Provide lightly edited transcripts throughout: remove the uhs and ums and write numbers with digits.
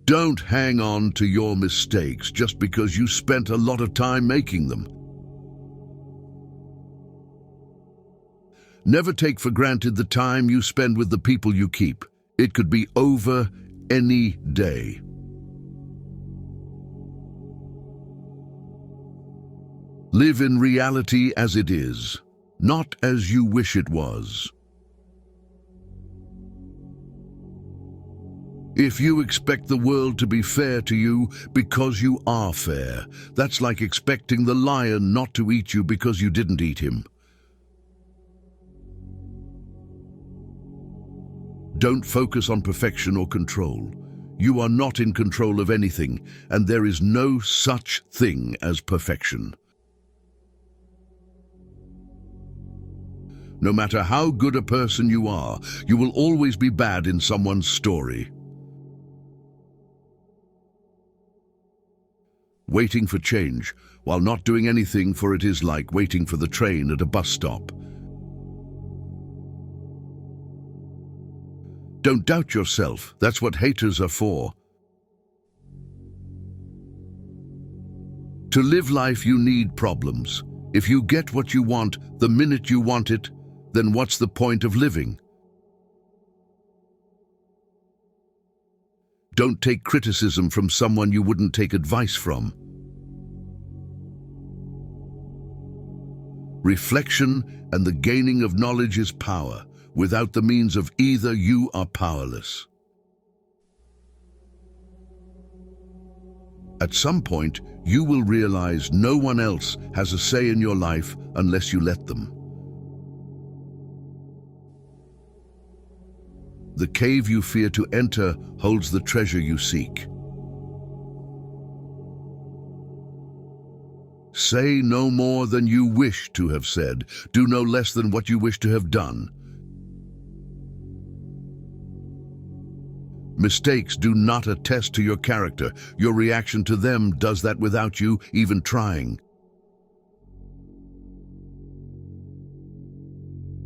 Don't hang on to your mistakes just because you spent a lot of time making them. Never take for granted the time you spend with the people you keep. It could be over any day. Live in reality as it is, not as you wish it was. If you expect the world to be fair to you because you are fair, that's like expecting the lion not to eat you because you didn't eat him. Don't focus on perfection or control. You are not in control of anything, and there is no such thing as perfection. No matter how good a person you are, you will always be bad in someone's story. Waiting for change while not doing anything for it is like waiting for the train at a bus stop. Don't doubt yourself. That's what haters are for. To live life, you need problems. If you get what you want the minute you want it, then what's the point of living? Don't take criticism from someone you wouldn't take advice from. Reflection and the gaining of knowledge is power. Without the means of either, you are powerless. At some point, you will realize no one else has a say in your life unless you let them. The cave you fear to enter holds the treasure you seek. Say no more than you wish to have said. Do no less than what you wish to have done. Mistakes do not attest to your character. Your reaction to them does that without you even trying.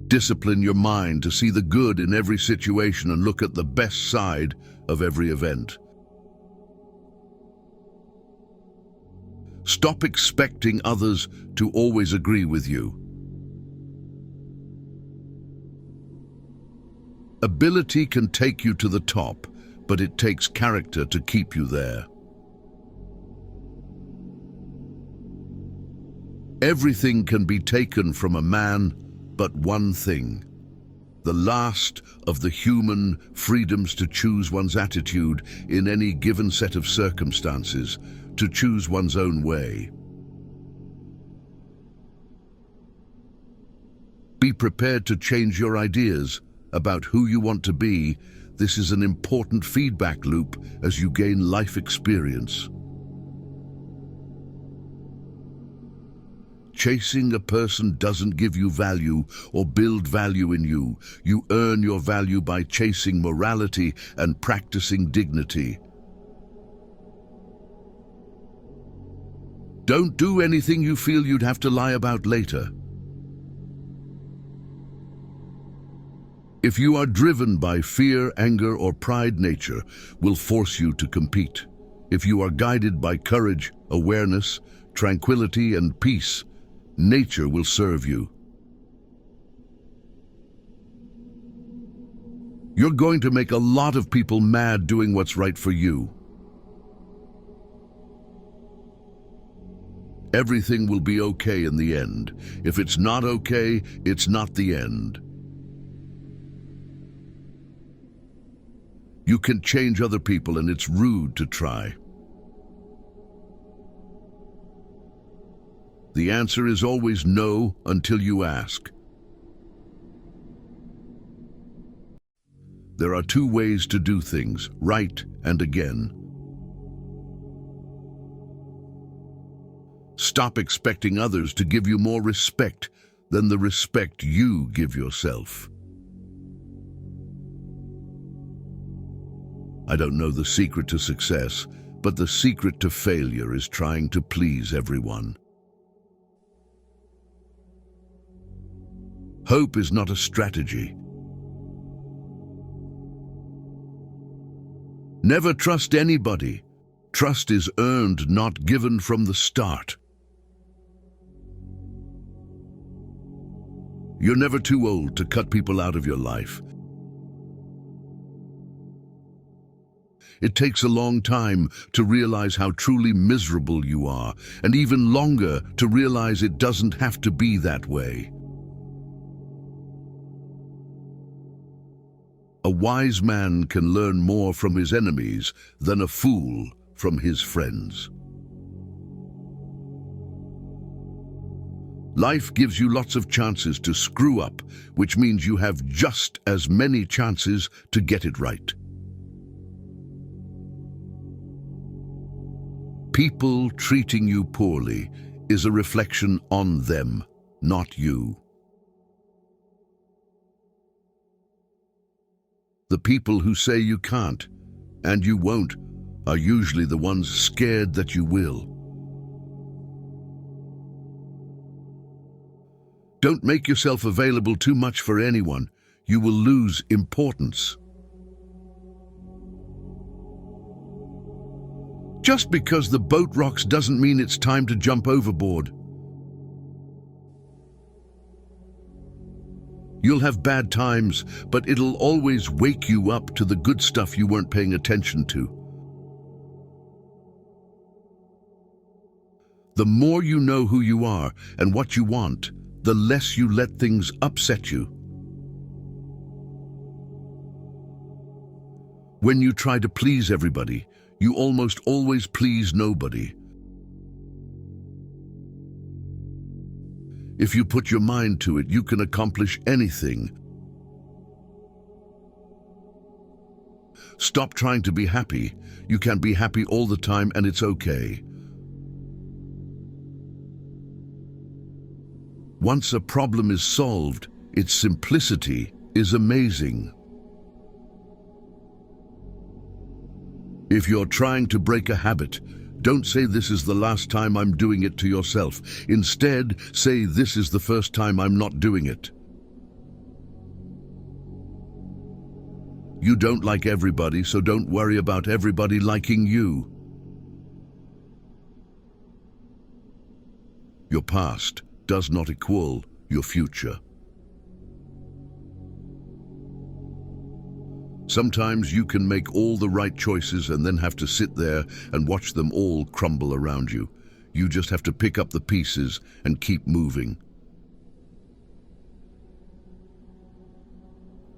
Discipline your mind to see the good in every situation and look at the best side of every event. Stop expecting others to always agree with you. Ability can take you to the top, but it takes character to keep you there. Everything can be taken from a man, but one thing. The last of the human freedoms to choose one's attitude in any given set of circumstances, to choose one's own way. Be prepared to change your ideas about who you want to be. This is an important feedback loop as you gain life experience. Chasing a person doesn't give you value or build value in you. You earn your value by chasing morality and practicing dignity. Don't do anything you feel you'd have to lie about later. If you are driven by fear, anger, or pride, nature will force you to compete. If you are guided by courage, awareness, tranquility, and peace, nature will serve you. You're going to make a lot of people mad doing what's right for you. Everything will be okay in the end. If it's not okay, it's not the end. You can change other people, and it's rude to try. The answer is always no until you ask. There are two ways to do things, right and again. Stop expecting others to give you more respect than the respect you give yourself. I don't know the secret to success, but the secret to failure is trying to please everyone. Hope is not a strategy. Never trust anybody. Trust is earned, not given from the start. You're never too old to cut people out of your life. It takes a long time to realize how truly miserable you are, and even longer to realize it doesn't have to be that way. A wise man can learn more from his enemies than a fool from his friends. Life gives you lots of chances to screw up, which means you have just as many chances to get it right. People treating you poorly is a reflection on them, not you. The people who say you can't, and you won't, are usually the ones scared that you will. Don't make yourself available too much for anyone. You will lose importance. Just because the boat rocks doesn't mean it's time to jump overboard. You'll have bad times, but it'll always wake you up to the good stuff you weren't paying attention to. The more you know who you are and what you want, the less you let things upset you. When you try to please everybody, you almost always please nobody. If you put your mind to it, you can accomplish anything. Stop trying to be happy. You can be happy all the time and it's okay. Once a problem is solved, its simplicity is amazing. If you're trying to break a habit, don't say this is the last time I'm doing it to yourself. Instead, say this is the first time I'm not doing it. You don't like everybody, so don't worry about everybody liking you. Your past does not equal your future. Sometimes you can make all the right choices and then have to sit there and watch them all crumble around you. You just have to pick up the pieces and keep moving.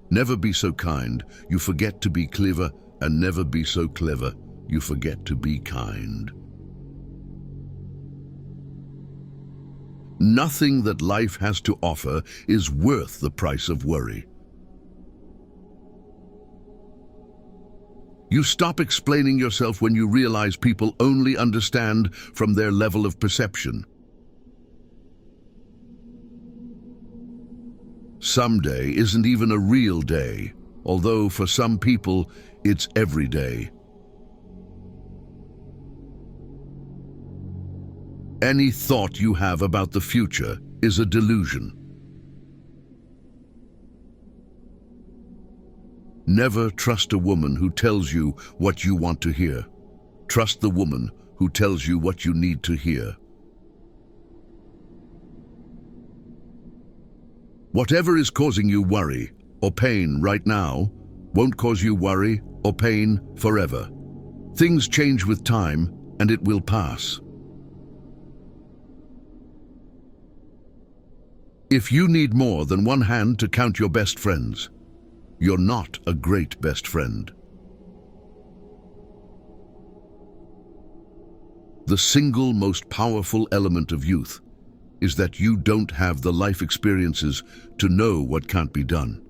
Never be so kind, you forget to be clever, and never be so clever, you forget to be kind. Nothing that life has to offer is worth the price of worry. You stop explaining yourself when you realize people only understand from their level of perception. Someday isn't even a real day, although for some people it's every day. Any thought you have about the future is a delusion. Never trust a woman who tells you what you want to hear. Trust the woman who tells you what you need to hear. Whatever is causing you worry or pain right now won't cause you worry or pain forever. Things change with time, and it will pass. If you need more than one hand to count your best friends, you're not a great best friend. The single most powerful element of youth is that you don't have the life experiences to know what can't be done.